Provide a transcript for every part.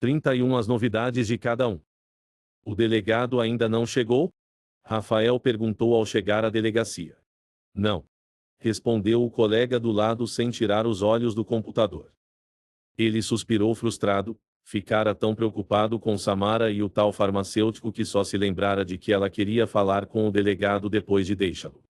31 As novidades de cada um. O delegado ainda não chegou? Rafael perguntou ao chegar à delegacia. Não. Respondeu o colega do lado sem tirar os olhos do computador. Ele suspirou frustrado, ficara tão preocupado com Samara e o tal farmacêutico que só se lembrara de que ela queria falar com o delegado depois de deixá-lo.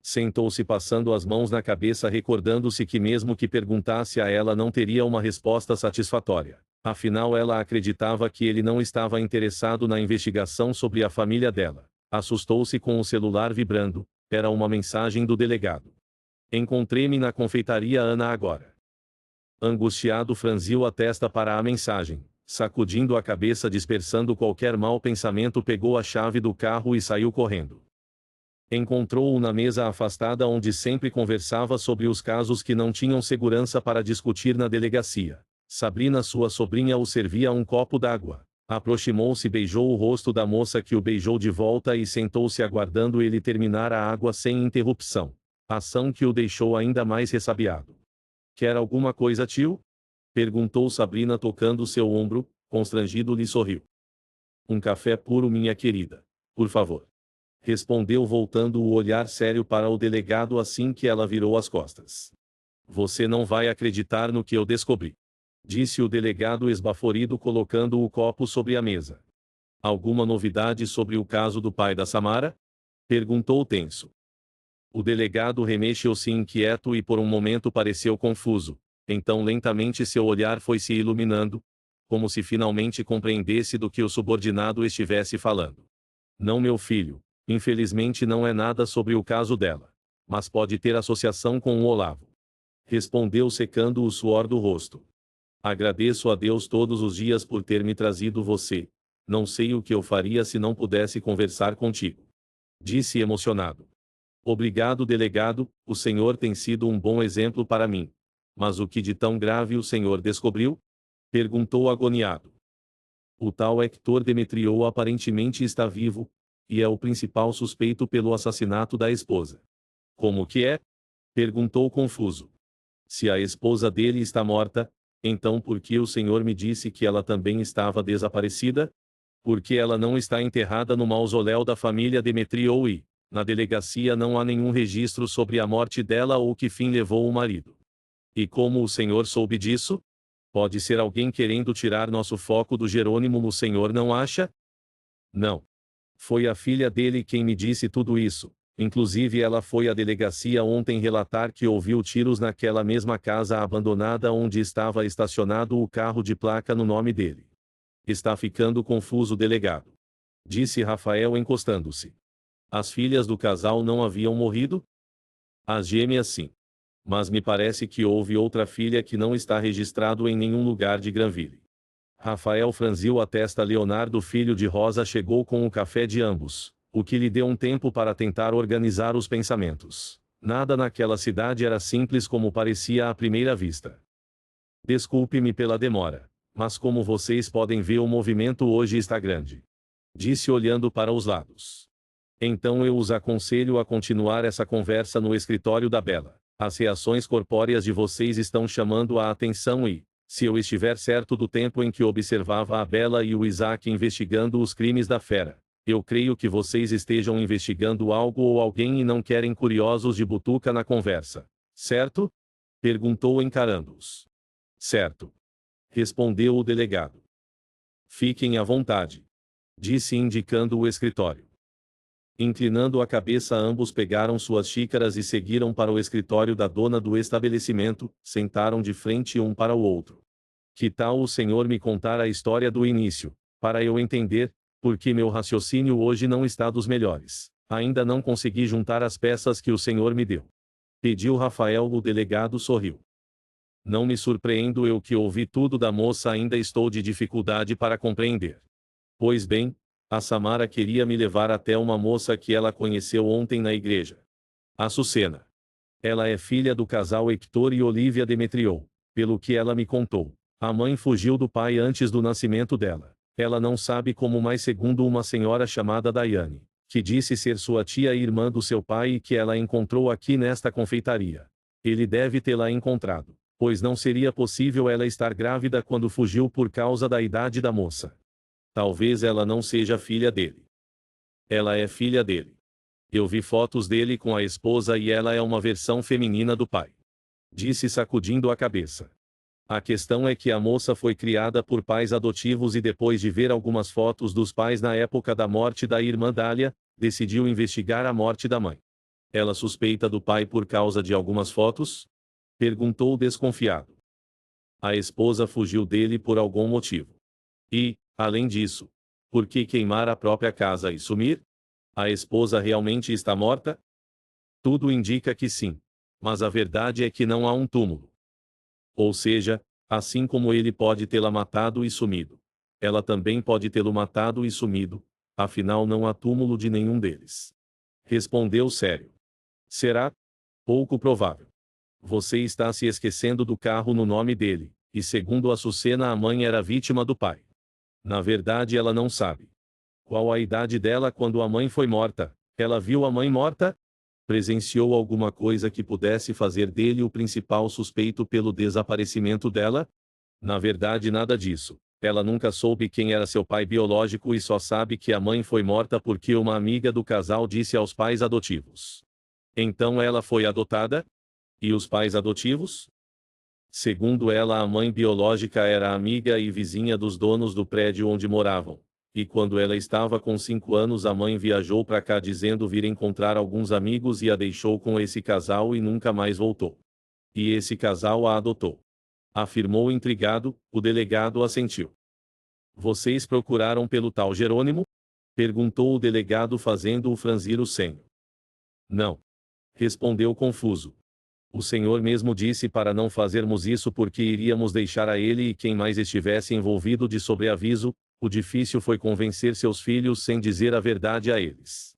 Sentou-se passando as mãos na cabeça recordando-se que mesmo que perguntasse a ela não teria uma resposta satisfatória. Afinal ela acreditava que ele não estava interessado na investigação sobre a família dela. Assustou-se com o celular vibrando. Era uma mensagem do delegado. Encontrei-me na confeitaria Ana agora. Angustiado franziu a testa para a mensagem. Sacudindo a cabeça dispersando qualquer mau pensamento pegou a chave do carro e saiu correndo. Encontrou-o na mesa afastada onde sempre conversava sobre os casos que não tinham segurança para discutir na delegacia. Sabrina, sua sobrinha, o servia um copo d'água. Aproximou-se, beijou o rosto da moça que o beijou de volta e sentou-se aguardando ele terminar a água sem interrupção. Ação que o deixou ainda mais ressabiado. Quer alguma coisa, tio? Perguntou Sabrina tocando seu ombro, constrangido lhe sorriu. Um café puro, minha querida. Por favor. Respondeu voltando o olhar sério para o delegado assim que ela virou as costas. Você não vai acreditar no que eu descobri. Disse o delegado esbaforido colocando o copo sobre a mesa. Alguma novidade sobre o caso do pai da Samara? Perguntou tenso. O delegado remexeu-se inquieto e por um momento pareceu confuso. Então lentamente seu olhar foi se iluminando, como se finalmente compreendesse do que o subordinado estivesse falando. Não, meu filho, infelizmente não é nada sobre o caso dela. Mas pode ter associação com o Olavo. Respondeu secando o suor do rosto. Agradeço a Deus todos os dias por ter me trazido você. Não sei o que eu faria se não pudesse conversar contigo. Disse emocionado. Obrigado, delegado, o senhor tem sido um bom exemplo para mim. Mas o que de tão grave o senhor descobriu? Perguntou agoniado. O tal Hector Demetriou aparentemente está vivo, e é o principal suspeito pelo assassinato da esposa. Como que é? Perguntou confuso. Se a esposa dele está morta, então por que o senhor me disse que ela também estava desaparecida? Porque ela não está enterrada no mausoléu da família Demetriou e, na delegacia não há nenhum registro sobre a morte dela ou que fim levou o marido. E como o senhor soube disso? Pode ser alguém querendo tirar nosso foco do Jerônimo, o senhor não acha? Não. Foi a filha dele quem me disse tudo isso. Inclusive ela foi à delegacia ontem relatar que ouviu tiros naquela mesma casa abandonada onde estava estacionado o carro de placa no nome dele. Está ficando confuso, delegado. Disse Rafael encostando-se. As filhas do casal não haviam morrido? As gêmeas sim. Mas me parece que houve outra filha que não está registrado em nenhum lugar de Granville. Rafael franziu a testa. Leonardo, filho de Rosa, chegou com o café de ambos, o que lhe deu um tempo para tentar organizar os pensamentos. Nada naquela cidade era simples como parecia à primeira vista. Desculpe-me pela demora, mas como vocês podem ver o movimento hoje está grande. Disse olhando para os lados. Então eu os aconselho a continuar essa conversa no escritório da Bela. As reações corpóreas de vocês estão chamando a atenção e, se eu estiver certo do tempo em que observava a Bela e o Isaac investigando os crimes da fera, eu creio que vocês estejam investigando algo ou alguém e não querem curiosos de butuca na conversa. Certo? Perguntou encarando-os. Certo. Respondeu o delegado. Fiquem à vontade. Disse indicando o escritório. Inclinando a cabeça, ambos pegaram suas xícaras e seguiram para o escritório da dona do estabelecimento, sentaram de frente um para o outro. Que tal o senhor me contar a história do início, para eu entender, porque meu raciocínio hoje não está dos melhores. Ainda não consegui juntar as peças que o senhor me deu. Pediu Rafael. O delegado sorriu. Não me surpreendo, eu que ouvi tudo da moça ainda estou de dificuldade para compreender. Pois bem, a Samara queria me levar até uma moça que ela conheceu ontem na igreja. Açucena. Ela é filha do casal Hector e Olivia Demetriou, pelo que ela me contou. A mãe fugiu do pai antes do nascimento dela. Ela não sabe como, mas segundo uma senhora chamada Daiane, que disse ser sua tia e irmã do seu pai e que ela encontrou aqui nesta confeitaria. Ele deve tê-la encontrado. Pois não seria possível ela estar grávida quando fugiu por causa da idade da moça. Talvez ela não seja filha dele. Ela é filha dele. Eu vi fotos dele com a esposa e ela é uma versão feminina do pai. Disse sacudindo a cabeça. A questão é que a moça foi criada por pais adotivos e depois de ver algumas fotos dos pais na época da morte da irmã Dália, decidiu investigar a morte da mãe. Ela suspeita do pai por causa de algumas fotos? Perguntou desconfiado. A esposa fugiu dele por algum motivo. E, além disso, por que queimar a própria casa e sumir? A esposa realmente está morta? Tudo indica que sim. Mas a verdade é que não há um túmulo. Ou seja, assim como ele pode tê-la matado e sumido, ela também pode tê-lo matado e sumido, afinal não há túmulo de nenhum deles. Respondeu sério. Será? Pouco provável. Você está se esquecendo do carro no nome dele, e segundo a Sucena a mãe era vítima do pai. Na verdade ela não sabe. Qual a idade dela quando a mãe foi morta? Ela viu a mãe morta? Presenciou alguma coisa que pudesse fazer dele o principal suspeito pelo desaparecimento dela? Na verdade, nada disso. Ela nunca soube quem era seu pai biológico e só sabe que a mãe foi morta porque uma amiga do casal disse aos pais adotivos. Então ela foi adotada? E os pais adotivos? Segundo ela, a mãe biológica era amiga e vizinha dos donos do prédio onde moravam. E quando ela estava com 5 anos, a mãe viajou para cá dizendo vir encontrar alguns amigos e a deixou com esse casal e nunca mais voltou. E esse casal a adotou. Afirmou intrigado, o delegado assentiu. Vocês procuraram pelo tal Jerônimo? Perguntou o delegado fazendo-o franzir o senho. Não. Respondeu confuso. O senhor mesmo disse para não fazermos isso porque iríamos deixar a ele e quem mais estivesse envolvido de sobreaviso. O difícil foi convencer seus filhos sem dizer a verdade a eles.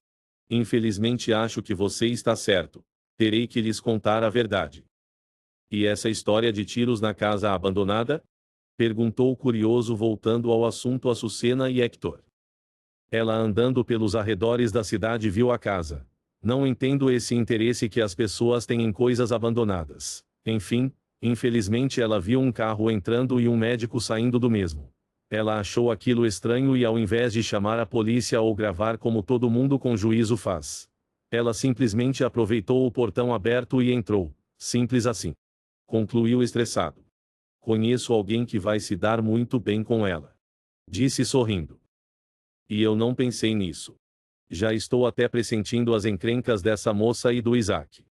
Infelizmente acho que você está certo. Terei que lhes contar a verdade. E essa história de tiros na casa abandonada? Perguntou curioso voltando ao assunto Açucena e Hector. Ela andando pelos arredores da cidade viu a casa. Não entendo esse interesse que as pessoas têm em coisas abandonadas. Enfim, infelizmente ela viu um carro entrando e um médico saindo do mesmo. Ela achou aquilo estranho e ao invés de chamar a polícia ou gravar como todo mundo com juízo faz, ela simplesmente aproveitou o portão aberto e entrou. Simples assim. Concluiu estressado. Conheço alguém que vai se dar muito bem com ela. Disse sorrindo. E eu não pensei nisso. Já estou até pressentindo as encrencas dessa moça e do Isaac.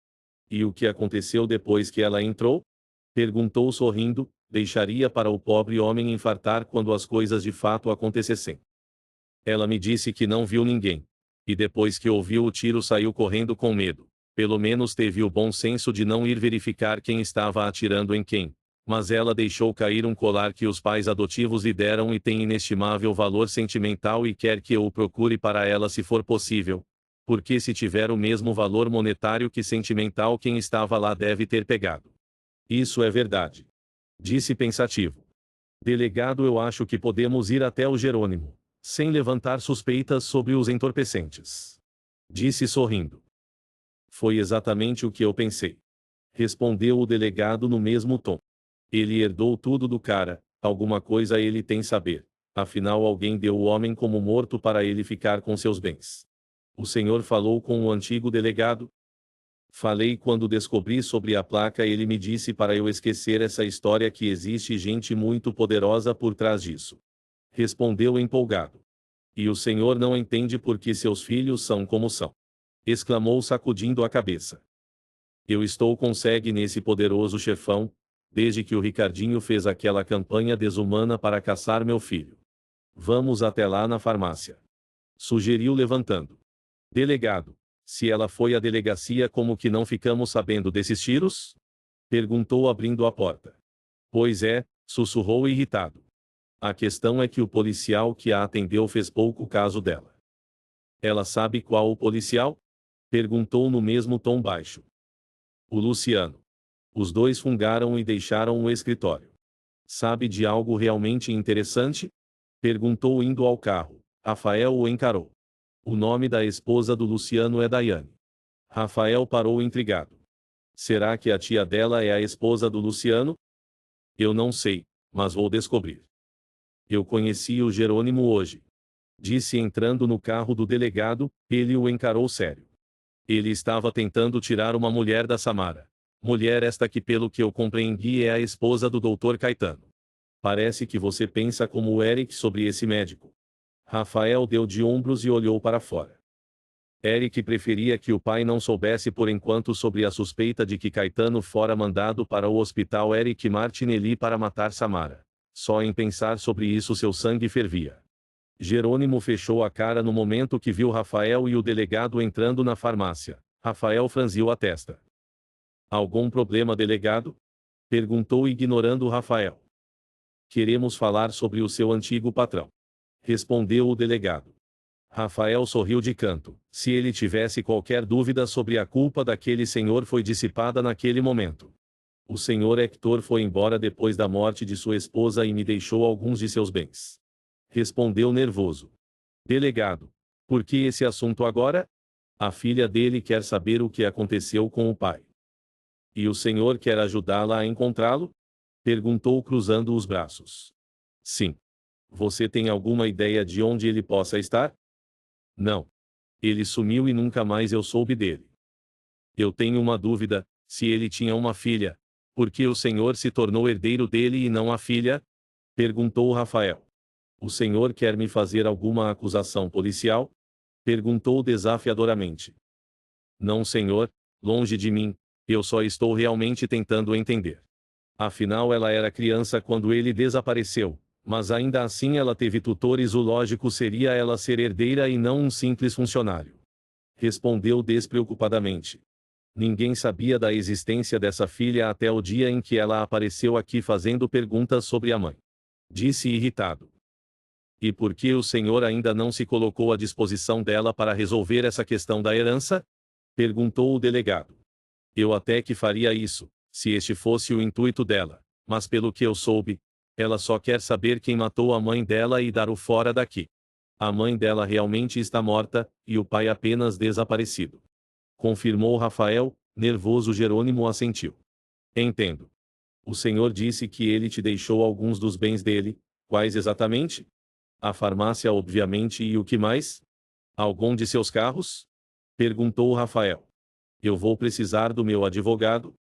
E o que aconteceu depois que ela entrou? Perguntou sorrindo. Deixaria para o pobre homem infartar quando as coisas de fato acontecessem. Ela me disse que não viu ninguém. E depois que ouviu o tiro saiu correndo com medo. Pelo menos teve o bom senso de não ir verificar quem estava atirando em quem. Mas ela deixou cair um colar que os pais adotivos lhe deram e tem inestimável valor sentimental e quer que eu o procure para ela se for possível. Porque se tiver o mesmo valor monetário que sentimental, quem estava lá deve ter pegado. Isso é verdade. Disse pensativo. Delegado, eu acho que podemos ir até o Jerônimo, sem levantar suspeitas sobre os entorpecentes. Disse sorrindo. Foi exatamente o que eu pensei. Respondeu o delegado no mesmo tom. Ele herdou tudo do cara, alguma coisa ele tem saber. Afinal, alguém deu o homem como morto para ele ficar com seus bens. O senhor falou com o antigo delegado? Falei quando descobri sobre a placa, ele me disse para eu esquecer essa história que existe gente muito poderosa por trás disso. Respondeu empolgado. E o senhor não entende por que seus filhos são como são. Exclamou sacudindo a cabeça. Eu estou com segue nesse poderoso chefão, desde que o Ricardinho fez aquela campanha desumana para caçar meu filho. Vamos até lá na farmácia. Sugeriu levantando. Delegado. Se ela foi à delegacia, como que não ficamos sabendo desses tiros? Perguntou abrindo a porta. Pois é, sussurrou irritado. A questão é que o policial que a atendeu fez pouco caso dela. Ela sabe qual o policial? Perguntou no mesmo tom baixo. O Luciano. Os dois fungaram e deixaram o escritório. Sabe de algo realmente interessante? Perguntou indo ao carro. Rafael o encarou. O nome da esposa do Luciano é Daiane. Rafael parou intrigado. Será que a tia dela é a esposa do Luciano? Eu não sei, mas vou descobrir. Eu conheci o Jerônimo hoje. Disse entrando no carro do delegado, ele o encarou sério. Ele estava tentando tirar uma mulher da Samara. Mulher esta que, pelo que eu compreendi, é a esposa do Dr. Caetano. Parece que você pensa como o Eric sobre esse médico. Rafael deu de ombros e olhou para fora. Eric preferia que o pai não soubesse por enquanto sobre a suspeita de que Caetano fora mandado para o hospital Eric Martinelli para matar Samara. Só em pensar sobre isso seu sangue fervia. Jerônimo fechou a cara no momento que viu Rafael e o delegado entrando na farmácia. Rafael franziu a testa. Algum problema, delegado? Perguntou ignorando Rafael. Queremos falar sobre o seu antigo patrão. Respondeu o delegado. Rafael sorriu de canto. Se ele tivesse qualquer dúvida sobre a culpa daquele senhor foi dissipada naquele momento. O senhor Hector foi embora depois da morte de sua esposa e me deixou alguns de seus bens. Respondeu nervoso. Delegado. Por que esse assunto agora? A filha dele quer saber o que aconteceu com o pai. E o senhor quer ajudá-la a encontrá-lo? Perguntou cruzando os braços. Sim. Você tem alguma ideia de onde ele possa estar? Não. Ele sumiu e nunca mais eu soube dele. Eu tenho uma dúvida, se ele tinha uma filha, por que o senhor se tornou herdeiro dele e não a filha? Perguntou Rafael. O senhor quer me fazer alguma acusação policial? Perguntou desafiadoramente. Não, senhor, longe de mim, eu só estou realmente tentando entender. Afinal, ela era criança quando ele desapareceu, mas ainda assim ela teve tutores. O lógico seria ela ser herdeira e não um simples funcionário. Respondeu despreocupadamente. Ninguém sabia da existência dessa filha até o dia em que ela apareceu aqui fazendo perguntas sobre a mãe. Disse irritado. E por que o senhor ainda não se colocou à disposição dela para resolver essa questão da herança? Perguntou o delegado. Eu até que faria isso, se este fosse o intuito dela, mas pelo que eu soube, ela só quer saber quem matou a mãe dela e dar-o fora daqui. A mãe dela realmente está morta, e o pai apenas desaparecido. Confirmou Rafael, nervoso. Jerônimo assentiu. Entendo. O senhor disse que ele te deixou alguns dos bens dele, quais exatamente? A farmácia, obviamente, e o que mais? Algum de seus carros? Perguntou Rafael. Eu vou precisar do meu advogado?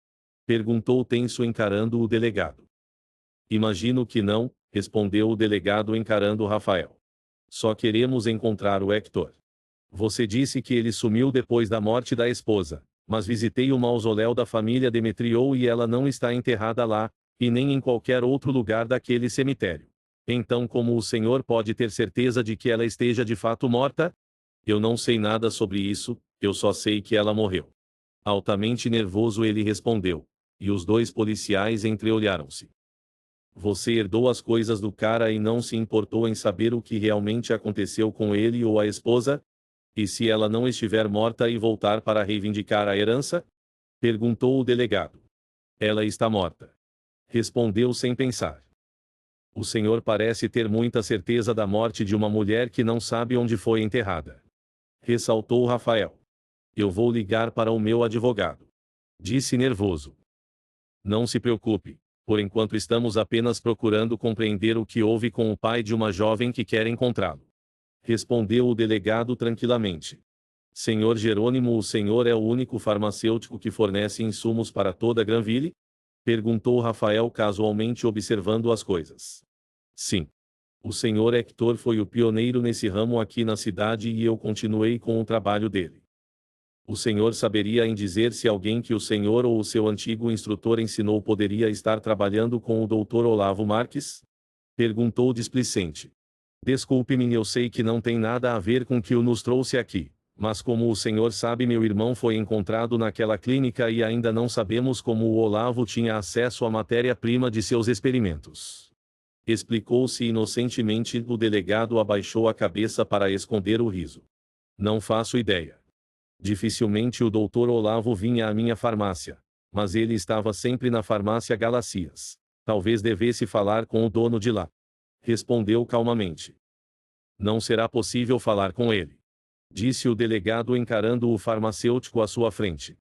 Perguntou tenso encarando o delegado. Imagino que não, respondeu o delegado encarando Rafael. Só queremos encontrar o Hector. Você disse que ele sumiu depois da morte da esposa, mas visitei o mausoléu da família Demetriou e ela não está enterrada lá, e nem em qualquer outro lugar daquele cemitério. Então, como o senhor pode ter certeza de que ela esteja de fato morta? Eu não sei nada sobre isso, eu só sei que ela morreu. Altamente nervoso ele respondeu, e os dois policiais entreolharam-se. Você herdou as coisas do cara e não se importou em saber o que realmente aconteceu com ele ou a esposa? E se ela não estiver morta e voltar para reivindicar a herança? Perguntou o delegado. Ela está morta. Respondeu sem pensar. O senhor parece ter muita certeza da morte de uma mulher que não sabe onde foi enterrada. Ressaltou Rafael. Eu vou ligar para o meu advogado. Disse nervoso. Não se preocupe. Por enquanto estamos apenas procurando compreender o que houve com o pai de uma jovem que quer encontrá-lo. Respondeu o delegado tranquilamente. Senhor Jerônimo, o senhor é o único farmacêutico que fornece insumos para toda Granville? Perguntou Rafael casualmente observando as coisas. Sim. O senhor Hector foi o pioneiro nesse ramo aqui na cidade e eu continuei com o trabalho dele. O senhor saberia em dizer se alguém que o senhor ou o seu antigo instrutor ensinou poderia estar trabalhando com o Dr. Olavo Marques? Perguntou displicente. Desculpe-me, eu sei que não tem nada a ver com o que o nos trouxe aqui, mas como o senhor sabe, meu irmão foi encontrado naquela clínica e ainda não sabemos como o Olavo tinha acesso à matéria-prima de seus experimentos. Explicou-se inocentemente. O delegado abaixou a cabeça para esconder o riso. Não faço ideia. Dificilmente o Dr. Olavo vinha à minha farmácia, mas ele estava sempre na farmácia Galacias. Talvez devesse falar com o dono de lá. Respondeu calmamente. Não será possível falar com ele. Disse o delegado encarando o farmacêutico à sua frente.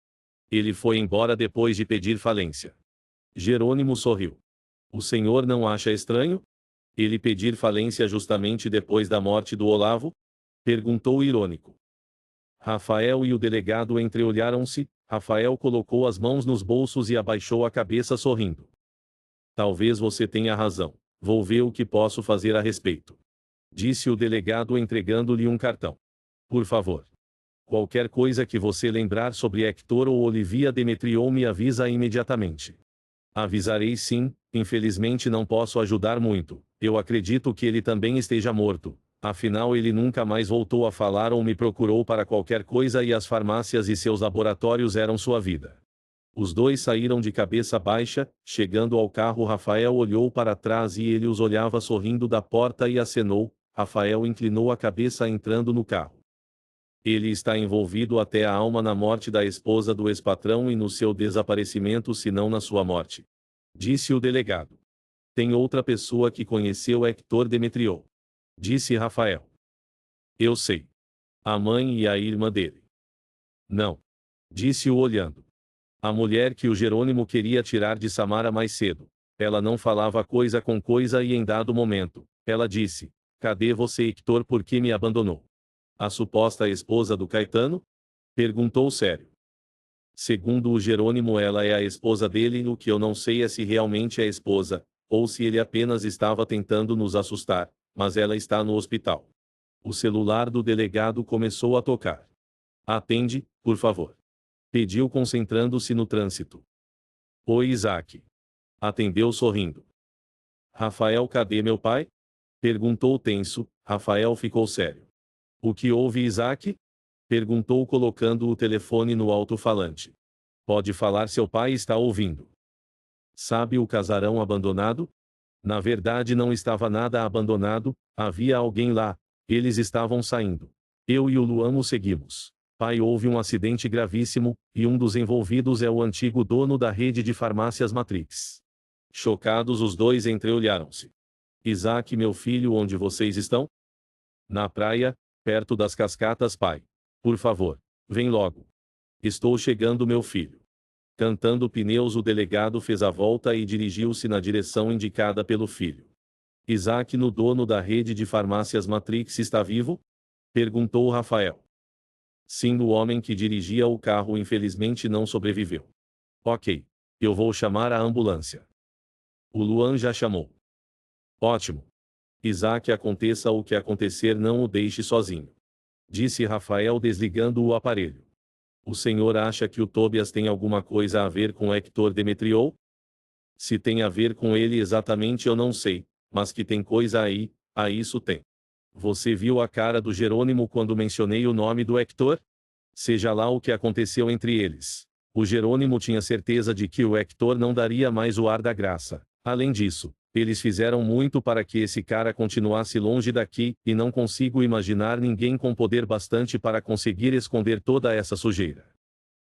Ele foi embora depois de pedir falência. Jerônimo sorriu. O senhor não acha estranho? Ele pedir falência justamente depois da morte do Olavo? Perguntou irônico. Rafael e o delegado entreolharam-se. Rafael colocou as mãos nos bolsos e abaixou a cabeça sorrindo. Talvez você tenha razão. Vou ver o que posso fazer a respeito. Disse o delegado entregando-lhe um cartão. Por favor. Qualquer coisa que você lembrar sobre Hector ou Olivia Demetriou me avisa imediatamente. Avisarei sim, infelizmente não posso ajudar muito. Eu acredito que ele também esteja morto. Afinal ele nunca mais voltou a falar ou me procurou para qualquer coisa e as farmácias e seus laboratórios eram sua vida. Os dois saíram de cabeça baixa. Chegando ao carro, Rafael olhou para trás e ele os olhava sorrindo da porta e acenou. Rafael inclinou a cabeça entrando no carro. Ele está envolvido até a alma na morte da esposa do ex-patrão e no seu desaparecimento, se não na sua morte. Disse o delegado. Tem outra pessoa que conheceu Hector Demetriou. Disse Rafael. Eu sei. A mãe e a irmã dele. Não. Disse-o olhando. A mulher que o Jerônimo queria tirar de Samara mais cedo. Ela não falava coisa com coisa e em dado momento, ela disse: Cadê você, Hector, por que me abandonou? A suposta esposa do Caetano? Perguntou sério. Segundo o Jerônimo, ela é a esposa dele. O que eu não sei é se realmente é esposa, ou se ele apenas estava tentando nos assustar, mas ela está no hospital. O celular do delegado começou a tocar. Atende, por favor. Pediu concentrando-se no trânsito. Oi, Isaac. Atendeu sorrindo. Rafael, cadê meu pai? Perguntou tenso. Rafael ficou sério. O que houve, Isaac? Perguntou colocando o telefone no alto-falante. Pode falar, seu pai está ouvindo. Sabe o casarão abandonado? Na verdade não estava nada abandonado, havia alguém lá. Eles estavam saindo. Eu e o Luan o seguimos. Pai, houve um acidente gravíssimo, e um dos envolvidos é o antigo dono da rede de farmácias Matrix. Chocados, os dois entreolharam-se. Isaac, meu filho, onde vocês estão? Na praia, perto das cascatas, pai. Por favor, vem logo. Estou chegando, meu filho. Cantando pneus, o delegado fez a volta e dirigiu-se na direção indicada pelo filho. Isaac, no dono da rede de farmácias Matrix, está vivo? Perguntou Rafael. Sim, o homem que dirigia o carro infelizmente não sobreviveu. Ok. Eu vou chamar a ambulância. O Luan já chamou. Ótimo. Isaac, aconteça o que acontecer, não o deixe sozinho. Disse Rafael desligando o aparelho. O senhor acha que o Tobias tem alguma coisa a ver com Hector Demetriou? Se tem a ver com ele exatamente eu não sei, mas que tem coisa aí, isso tem. Você viu a cara do Jerônimo quando mencionei o nome do Hector? Seja lá o que aconteceu entre eles. O Jerônimo tinha certeza de que o Hector não daria mais o ar da graça. Além disso, eles fizeram muito para que esse cara continuasse longe daqui, e não consigo imaginar ninguém com poder bastante para conseguir esconder toda essa sujeira.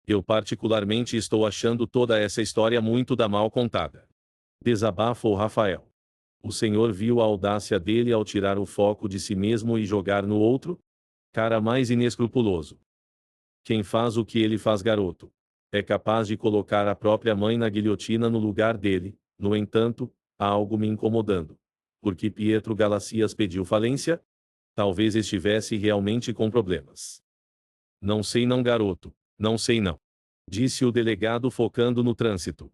Eu particularmente estou achando toda essa história muito da mal contada. Desabafou Rafael. O senhor viu a audácia dele ao tirar o foco de si mesmo e jogar no outro? Cara mais inescrupuloso. Quem faz o que ele faz, garoto, é capaz de colocar a própria mãe na guilhotina no lugar dele. No entanto, há algo me incomodando. Por que Pietro Galacias pediu falência? Talvez estivesse realmente com problemas. Não sei não, garoto, não sei não. Disse o delegado focando no trânsito.